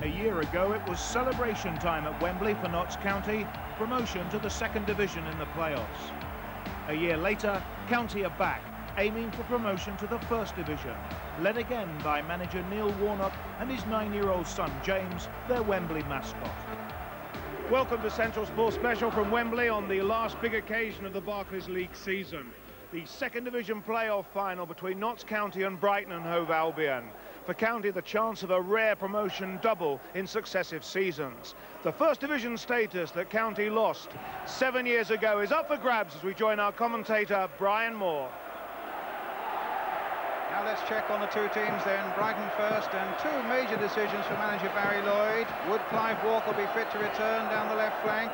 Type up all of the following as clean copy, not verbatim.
A year ago, it was celebration time at Wembley for Notts County, promotion to the second division in the playoffs. A year later, County are back, aiming for promotion to the first division, led again by manager Neil Warnock and his 9-year-old son James, their Wembley mascot. Welcome to Central Sports Special from Wembley on the last big occasion of the Barclays League season. The second division playoff final between Notts County and Brighton and Hove Albion. For County, the chance of a rare promotion double in successive seasons. The first division status that County lost 7 years ago is up for grabs as we join our commentator Brian Moore. Now let's check on the two teams then. Brighton first, and two major decisions for manager Barry Lloyd. Would Clive Walker be fit to return down the left flank?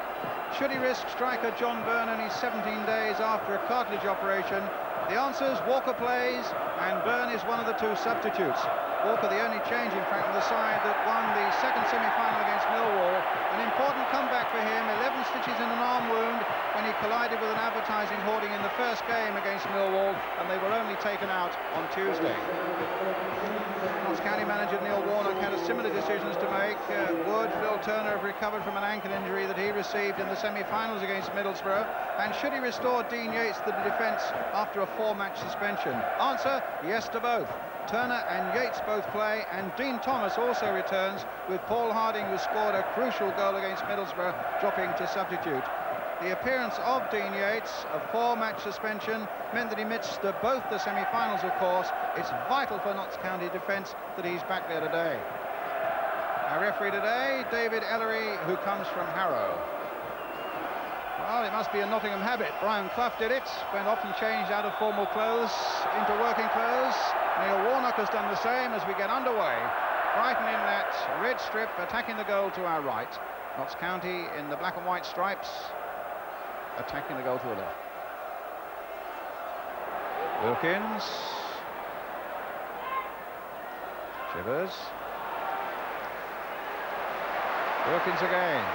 Should he risk striker John Byrne only 17 days after a cartilage operation? The answer is Walker plays, and Byrne is one of the two substitutes. Walker the only change, in fact, from the side that won the second semi-final against Millwall. An important comeback for him, 11 stitches in an arm wound when he collided with an advertising hoarding in the first game against Millwall, and they were only taken out on Tuesday. Notts County manager Neil Warnock had similar decisions to make. Would Phil Turner have recovered from an ankle injury that he received in the semi-finals against Middlesbrough? And should he restore Dean Yates to the defence after a 4-match suspension? Answer, yes to both. Turner and Yates both play, and Dean Thomas also returns, with Paul Harding, who scored a crucial goal against Middlesbrough, dropping to substitute. The appearance of Dean Yates, a 4-match suspension, meant that he missed both the semi-finals, of course. It's vital for Notts County defence that he's back there today. Our referee today, David Ellery, who comes from Harrow. Well, it must be a Nottingham habit. Brian Clough did it, when often changed out of formal clothes into working clothes. Neil Warnock has done the same as we get underway. Brighton in that red strip, attacking the goal to our right. Notts County in the black and white stripes, attacking the goal to the left. Wilkins. Chivers. Wilkins again.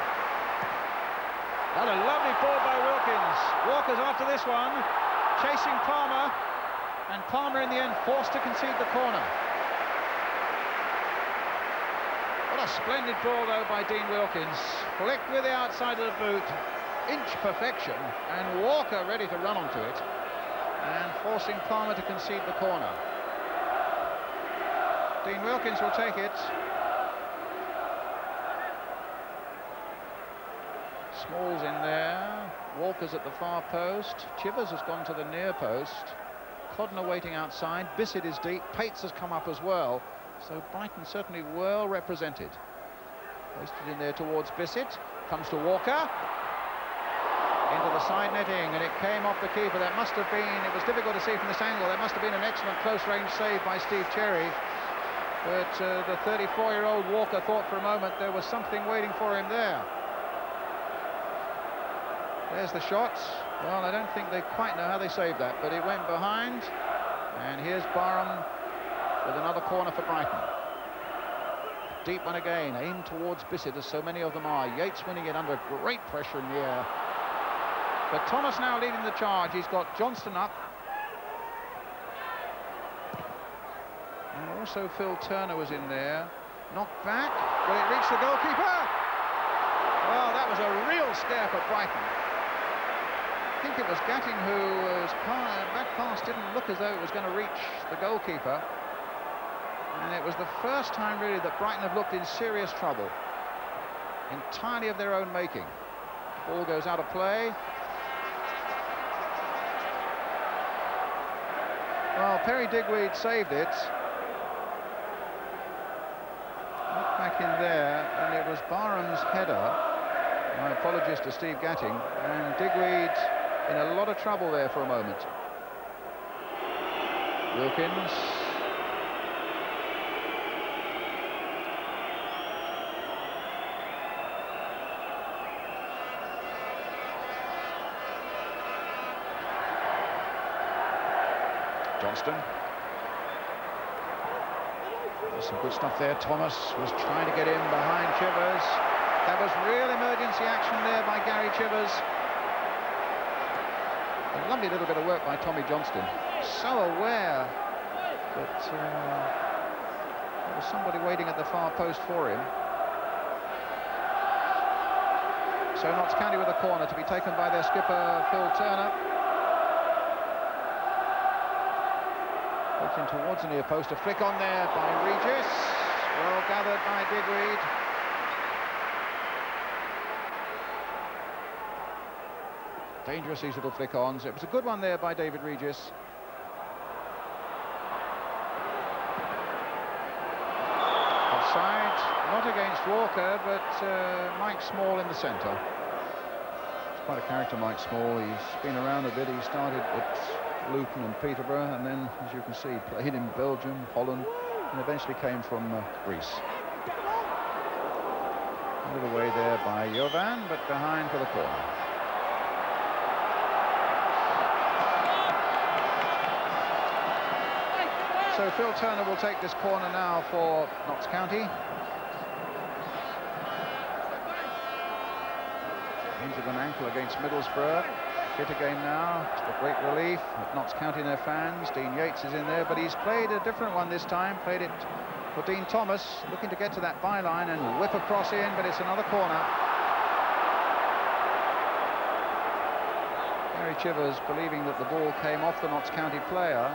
What a lovely ball by Wilkins. Walker's after this one, chasing Palmer, and Palmer in the end forced to concede the corner. What a splendid ball though by Dean Wilkins. Flicked with the outside of the boot, inch perfection, and Walker ready to run onto it, and forcing Palmer to concede the corner. Dean Wilkins will take it. Small's in there, Walker's at the far post, Chivers has gone to the near post, Codner waiting outside, Bissett is deep, Pates has come up as well, so Brighton certainly well represented. Wasted in there towards Bissett, comes to Walker, into the side netting, and it came off the keeper. That must have been, it was difficult to see from this angle, that must have been an excellent close-range save by Steve Cherry, but the 34-year-old Walker thought for a moment there was something waiting for him there. There's the shot. Well, I don't think they quite know how they saved that, but it went behind. And here's Barham with another corner for Brighton. Deep one again, aimed towards Bissett, as so many of them are. Yates winning it under great pressure in the air. But Thomas now leading the charge. He's got Johnston up. And also Phil Turner was in there. Knocked back. Will it reach the goalkeeper? Well, that was a real scare for Brighton. I think it was Gatting whose back pass didn't look as though it was going to reach the goalkeeper, and it was the first time really that Brighton have looked in serious trouble, entirely of their own making. Ball goes out of play. Well, Perry Digweed saved it. Look back in there, and it was Barham's header. My apologies to Steve Gatting, and Digweed in a lot of trouble there for a moment. Wilkins. Johnston. There's some good stuff there. Thomas was trying to get in behind Chivers. That was real emergency action there by Gary Chivers. A lovely little bit of work by Tommy Johnston. So aware that there was somebody waiting at the far post for him. So Notts County with a corner to be taken by their skipper, Phil Turner. Put in towards the near post, a flick on there by Regis. Well gathered by Digweed. Dangerous, these little flick-ons. It was a good one there by David Regis. Offside, not against Walker, but Mike Small in the centre. It's quite a character, Mike Small. He's been around a bit. He started at Luton and Peterborough, and then, as you can see, played in Belgium, Holland, and eventually came from Greece. A little way there by Jovan, but behind for the corner. So Phil Turner will take this corner now for Notts County. Injured an ankle against Middlesbrough. Fit again now, to great relief of Notts County and their fans. Dean Yates is in there, but he's played a different one this time. Played it for Dean Thomas, looking to get to that byline and whip across in, but it's another corner. Gary Chivers, believing that the ball came off the Notts County player.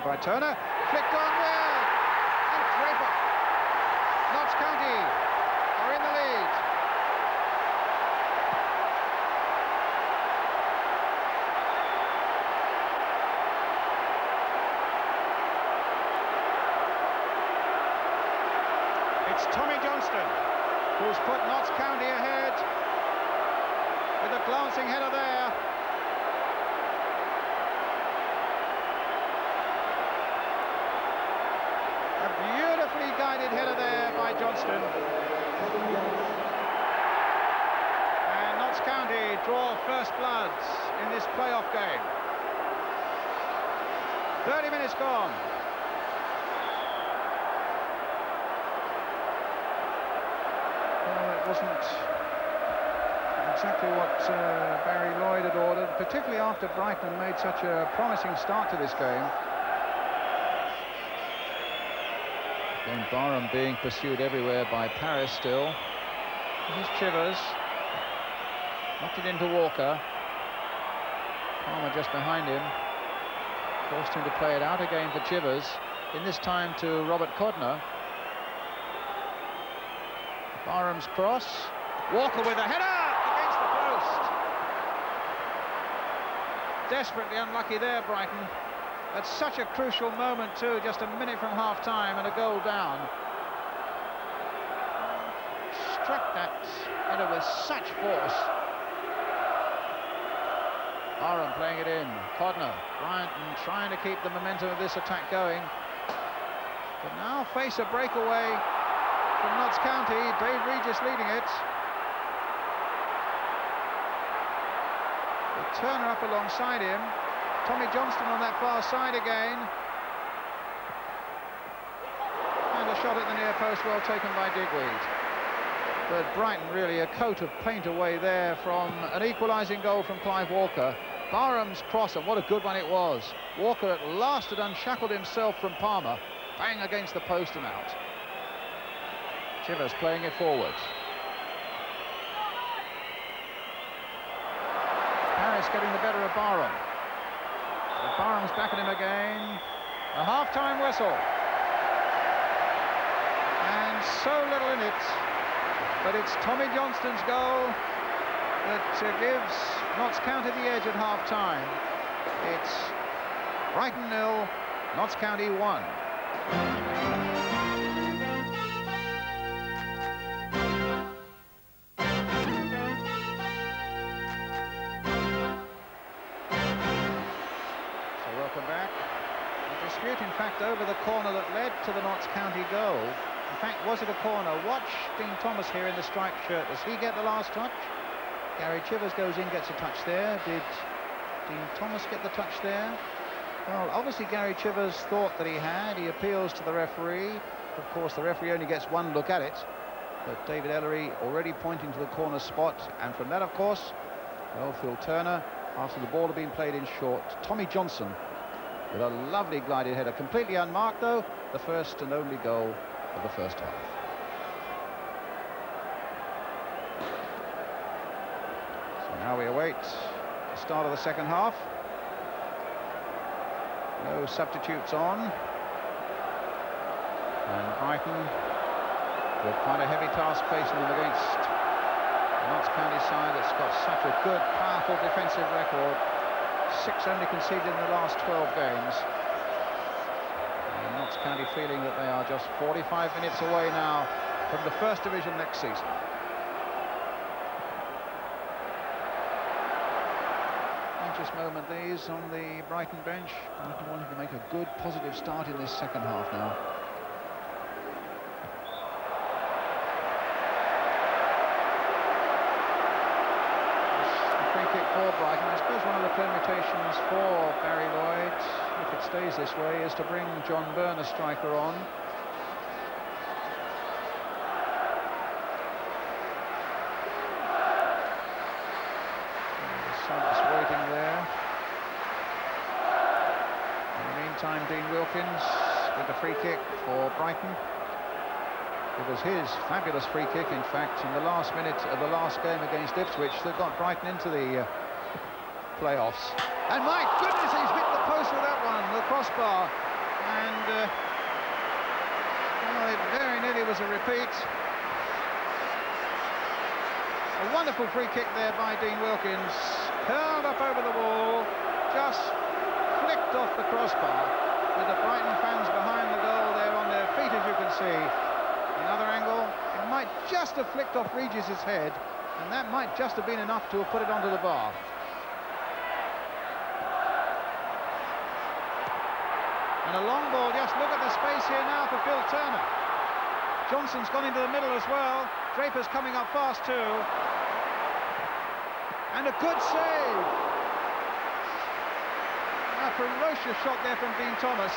By Turner, flicked on there, and Draper. Notts County are in the lead. It's Tommy Johnston who's put Notts County ahead with a glancing header there. Guided header there by Johnston. And Notts County draw first bloods in this playoff game. 30 minutes gone. Well, it wasn't exactly what Barry Lloyd had ordered, particularly after Brighton made such a promising start to this game. Then Barham being pursued everywhere by Paris still. Here's Chivers. Knocked it into Walker. Palmer just behind him. Forced him to play it out again for Chivers. In this time to Robert Codner. Barham's cross. Walker with a header against the post. Desperately unlucky there, Brighton. At such a crucial moment too, just a minute from half-time and a goal down. Struck that header with such force. Barham playing it in. Codner, Brighton trying to keep the momentum of this attack going. But now face a breakaway from Notts County. Dave Regis leading it. With Turner up alongside him. Tommy Johnston on that far side again. And a shot at the near post, well taken by Digweed. But Brighton really a coat of paint away there from an equalising goal from Clive Walker. Barham's cross, and what a good one it was. Walker at last had unshackled himself from Palmer. Bang against the post and out. Chivers playing it forward. Paris getting the better of Barham. Barham's back at him again. A half-time whistle. And so little in it. But it's Tommy Johnston's goal that gives Notts County the edge at half-time. It's Brighton 0, Notts County 1. In fact, over the corner that led to the Notts County goal. In fact, was it a corner? Watch Dean Thomas here in the striped shirt. Does he get the last touch? Gary Chivers goes in, gets a touch there. Did Dean Thomas get the touch there? Well, obviously Gary Chivers thought that he had. He appeals to the referee. Of course, the referee only gets one look at it. But David Ellery already pointing to the corner spot. And from that, of course, Well, Phil Turner, after the ball had been played in short, Tommy Johnson with a lovely glided header, completely unmarked though, the first and only goal of the first half. So now we await the start of the second half. No substitutes on. And Brighton with quite a heavy task facing them against the Notts County side that's got such a good, powerful defensive record. 6 only conceded in the last 12 games. And Notts County feeling that they are just 45 minutes away now from the First Division next season. Anxious moment these on the Brighton bench. Brighton wanting to make a good, positive start in this second half now. For Brighton, I suppose one of the permutations for Barry Lloyd, if it stays this way, is to bring John Byrne, a striker, on. Subs waiting there. In the meantime, Dean Wilkins with the free kick for Brighton. It was his fabulous free kick, in fact, in the last minute of the last game against Ipswich that got Brighton into the playoffs. And my goodness, he's hit the post with that one, the crossbar. And well, it very nearly was a repeat. A wonderful free kick there by Dean Wilkins. Curled up over the wall, just flicked off the crossbar, with the Brighton fans behind the goal there on their feet, as you can see. Another angle, it might just have flicked off Regis's head, and that might just have been enough to have put it onto the bar. And a long ball, just look at the space here now for Phil Turner. Johnson's gone into the middle as well. Draper's coming up fast too. And a good save. A ferocious shot there from Dean Thomas,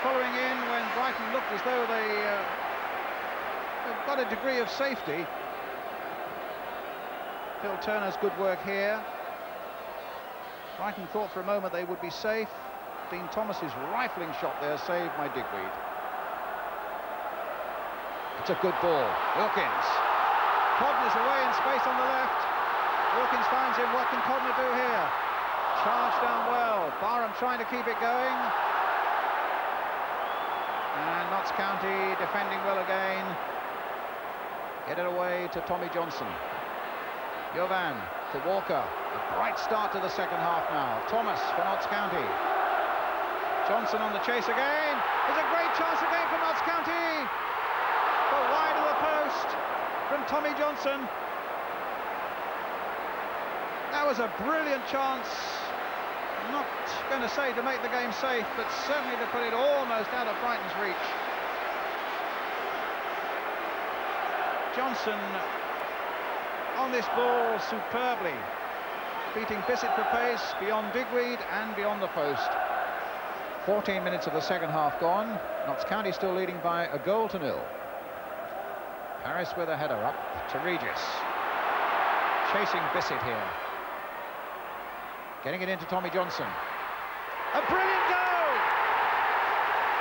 following in when Brighton looked as though they've got a degree of safety. Phil Turner's good work here. Brighton thought for a moment they would be safe. Dean Thomas's rifling shot there saved by Digweed. It's a good ball. Wilkins. Codner's away in space on the left. Wilkins finds him. What can Codner do here? Charged down well. Barham trying to keep it going. And Notts County defending well again. Get it away to Tommy Johnson. Jovan to Walker. A bright start to the second half now. Thomas for Notts County. Johnson on the chase again. There's a great chance again for Notts County. But wide of the post from Tommy Johnson. That was a brilliant chance. I'm not going to say to make the game safe, but certainly to put it almost out of Brighton's reach. Johnson on this ball superbly, beating Bissett for pace beyond Digweed and beyond the post. 14 minutes of the second half gone. Notts County still leading by a goal to nil. Harris with a header up to Regis. Chasing Bissett here. Getting it into Tommy Johnson. A brilliant goal!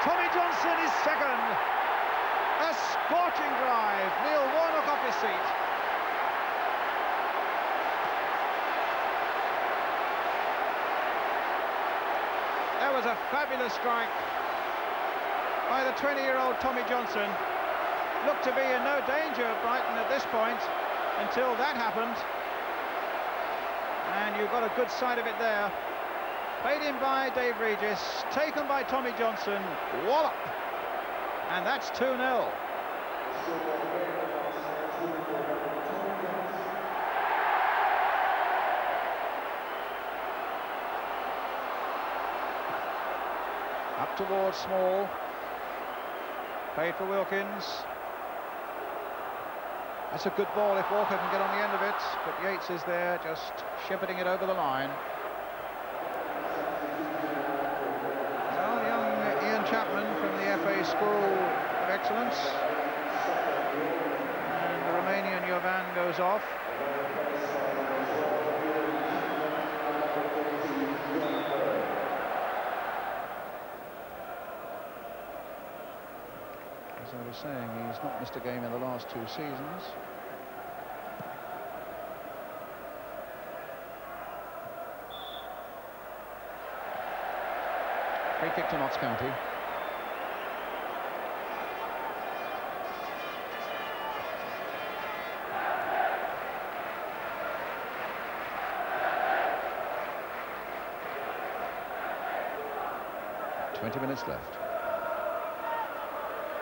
Tommy Johnson is second. A scorching drive. Neil Warnock off his seat. That was a fabulous strike by the 20-year-old Tommy Johnson. Looked to be in no danger of Brighton at this point until that happened. And you've got a good sight of it there. Played in by Dave Regis, taken by Tommy Johnson, wallop! And that's 2-0. Up towards Small. Played for Wilkins. That's a good ball if Walker can get on the end of it, but Yates is there just shepherding it over the line. Well, young Ian Chapman from the FA School of Excellence. And the Romanian Jovan goes off. As I was saying, he's not missed a game in the last 2 seasons. Free kick to Notts County. "20 minutes left.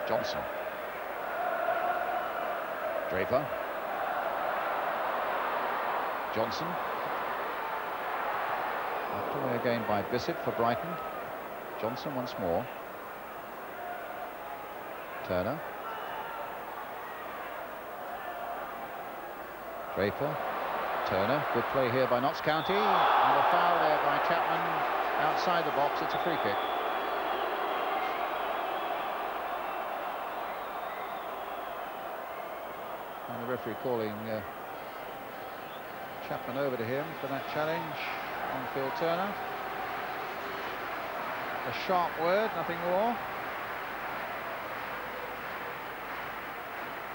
Johnson. Draper. Johnson. Knocked away again by Bissett for Brighton. Johnson once more. Turner. Draper. Turner. Good play here by Notts County. And a foul there by Chapman outside the box. It's a free kick. And the referee calling Chapman over to him for that challenge on Phil Turner. A sharp word, nothing more.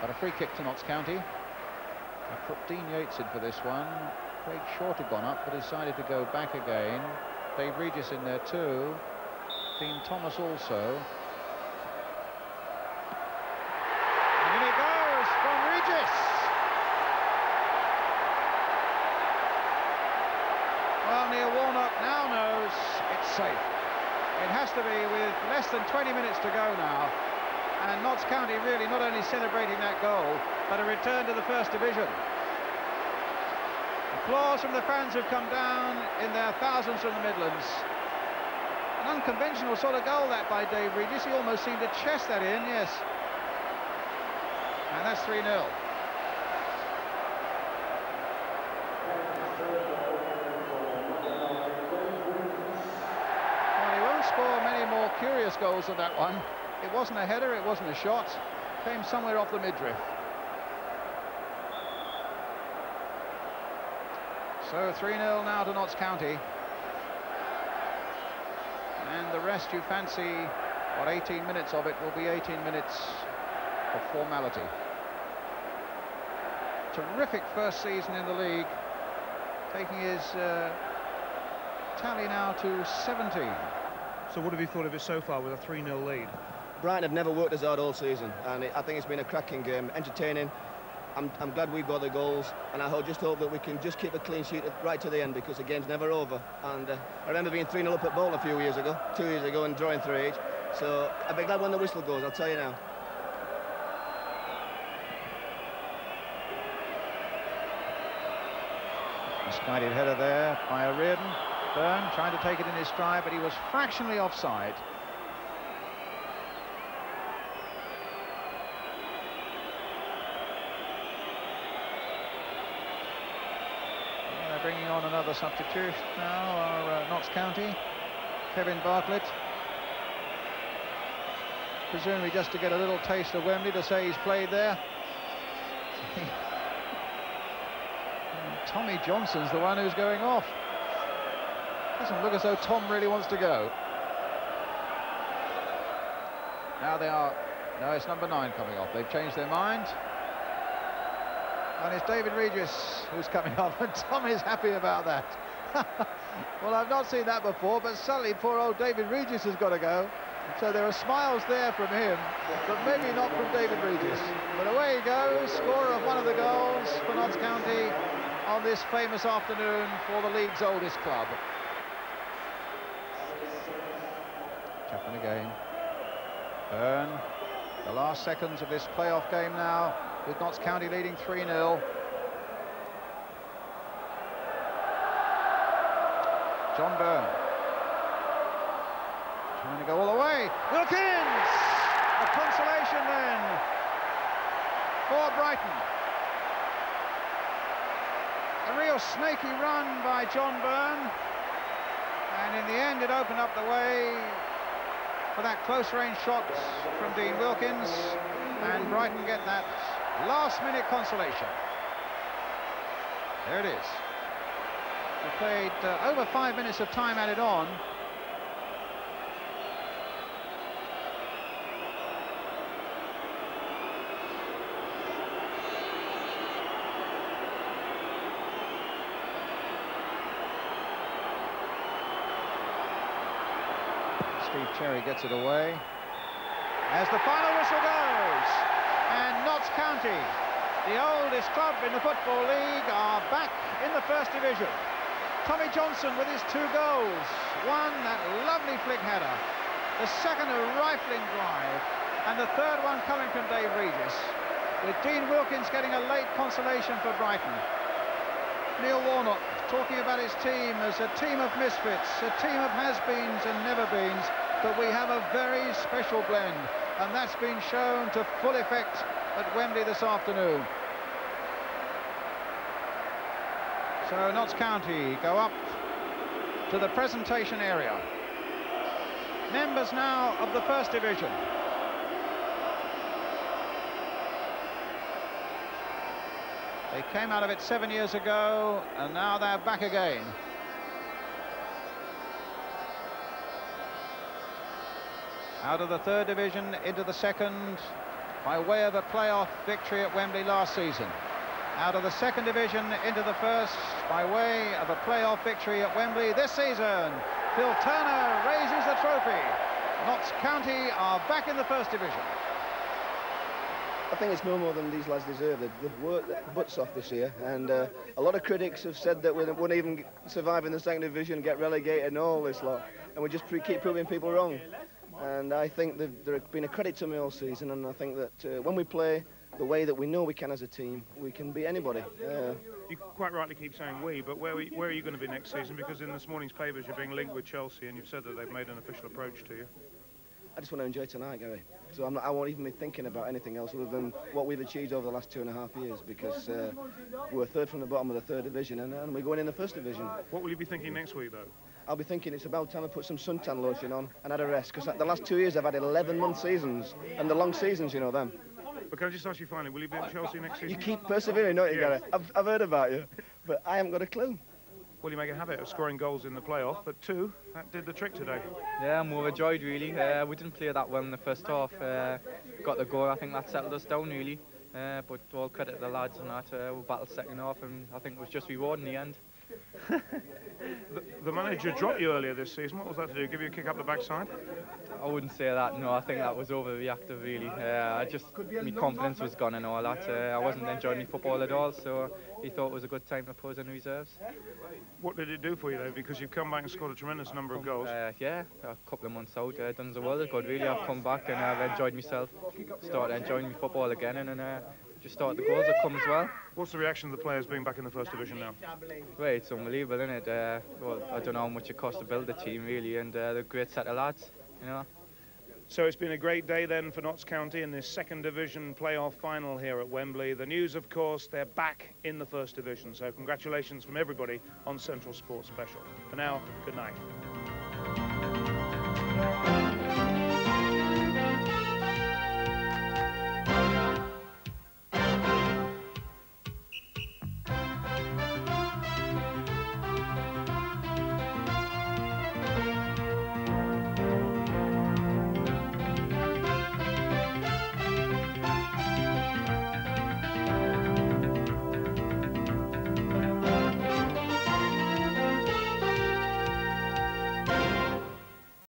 But a free kick to Notts County. I put Dean Yates in for this one. Craig Short had gone up, but decided to go back again. Dave Regis in there too. Dean Thomas also. And in it goes from Regis. Well, Neil Warnock now knows it's safe. It has to be with less than 20 minutes to go now. And Notts County really not only celebrating that goal, but a return to the First Division. Applause from the fans who've come down in their thousands from the Midlands. An unconventional sort of goal that by Dave Regis. He almost seemed to chest that in, yes. And that's 3-0. Score many more curious goals than that one. It wasn't a header, it wasn't a shot. Came somewhere off the midriff. So 3-0 now to Notts County. And the rest, you fancy, what, 18 minutes of it will be 18 minutes of formality. Terrific first season in the league, taking his tally now to 17. So what have you thought of it so far with a 3-0 lead? Brighton have never worked as hard all season, and I think it's been a cracking game, entertaining. I'm glad we've got the goals, and I just hope that we can just keep a clean sheet right to the end, because the game's never over. And I remember being 3-0 up at Bolton a few years ago, 2 years ago, and drawing 3 each. So I'll be glad when the whistle goes, I'll tell you now. Misguided header there by O'Riordan. Byrne trying to take it in his stride, but he was fractionally offside. Well, they're bringing on another substitute now, our Notts County, Kevin Bartlett. Presumably just to get a little taste of Wembley, to say he's played there. Tommy Johnson's the one who's going off. Doesn't look as though Tom really wants to go. Now they are... No, it's number 9 coming off. They've changed their mind. And it's David Regis who's coming off, and Tom is happy about that. Well, I've not seen that before, but suddenly poor old David Regis has got to go. So there are smiles there from him, but maybe not from David Regis. But away he goes, scorer of one of the goals for Notts County on this famous afternoon for the league's oldest club. Chapman again. Byrne. The last seconds of this playoff game now, with Notts County leading 3-0. John Byrne. Trying to go all the way. Wilkins! A consolation then for Brighton. A real snaky run by John Byrne. And in the end, it opened up the way for that close-range shot from Dean Wilkins, and Brighton get that last-minute consolation. There it is. We played over 5 minutes of time added on. Steve Cherry gets it away. As the final whistle goes, and Notts County, the oldest club in the Football League, are back in the First Division. Tommy Johnson with his 2 goals. One, that lovely flick header. The second, a rifling drive. And the third one coming from Dave Regis, with Dean Wilkins getting a late consolation for Brighton. Neil Warnock talking about his team as a team of misfits, a team of has-beens and never-beens, but we have a very special blend, and that's been shown to full effect at Wembley this afternoon. So Notts County go up to the presentation area. Members now of the First Division. They came out of it 7 years ago, and now they're back again. Out of the third division into the second, by way of a playoff victory at Wembley last season. Out of the second division into the first, by way of a playoff victory at Wembley this season. Phil Turner raises the trophy. Notts County are back in the First Division. I think it's no more than these lads deserve. They've worked their butts off this year, and a lot of critics have said that we wouldn't even survive in the second division, get relegated and all this lot, and we just keep proving people wrong. And I think they've been a credit to me all season, and I think that when we play the way that we know we can as a team, we can beat anybody. You quite rightly keep saying we, but where are you going to be next season? Because in this morning's papers you're being linked with Chelsea, and you've said that they've made an official approach to you. I just want to enjoy tonight, Gary. So I won't even be thinking about anything else other than what we've achieved over the last 2.5 years, because we're third from the bottom of the third division, and we're going in the First Division. What will you be thinking next week, though? I'll be thinking it's about time I put some suntan lotion on and had a rest, because the last 2 years I've had 11-month seasons, and the long seasons, you know them. But can I just ask you finally, will you be at Chelsea next season? You keep persevering, don't you, Yes. Gary? I've heard about you, but I haven't got a clue. Well, you make a habit of scoring goals in the playoff, but 2, that did the trick today. Yeah, I'm overjoyed really. We didn't play that well in the first half. Got the goal, I think that settled us down really. But all credit to the lads and that. We battled second half, and I think it was just reward in the end. The manager dropped you earlier this season. What was that to do? Give you a kick up the backside? I wouldn't say that, no. I think that was overreactive really. My confidence was gone and all that. I wasn't enjoying my football at all, so he thought it was a good time to put us in reserves. What did it do for you though? Because you've come back and scored a tremendous number of goals. Yeah, a couple of months out, done the world of good really. I've come back and I've enjoyed myself, started enjoying my football again, and just started the goals have come as well. What's the reaction of the players being back in the First Division now? Well, it's unbelievable, isn't it? Well, I don't know how much it cost to build the team really, and they're a great set of lads, you know. So it's been a great day then for Notts County in this second division playoff final here at Wembley. The news, of course, they're back in the First Division. So congratulations from everybody on Central Sports Special. For now, good night.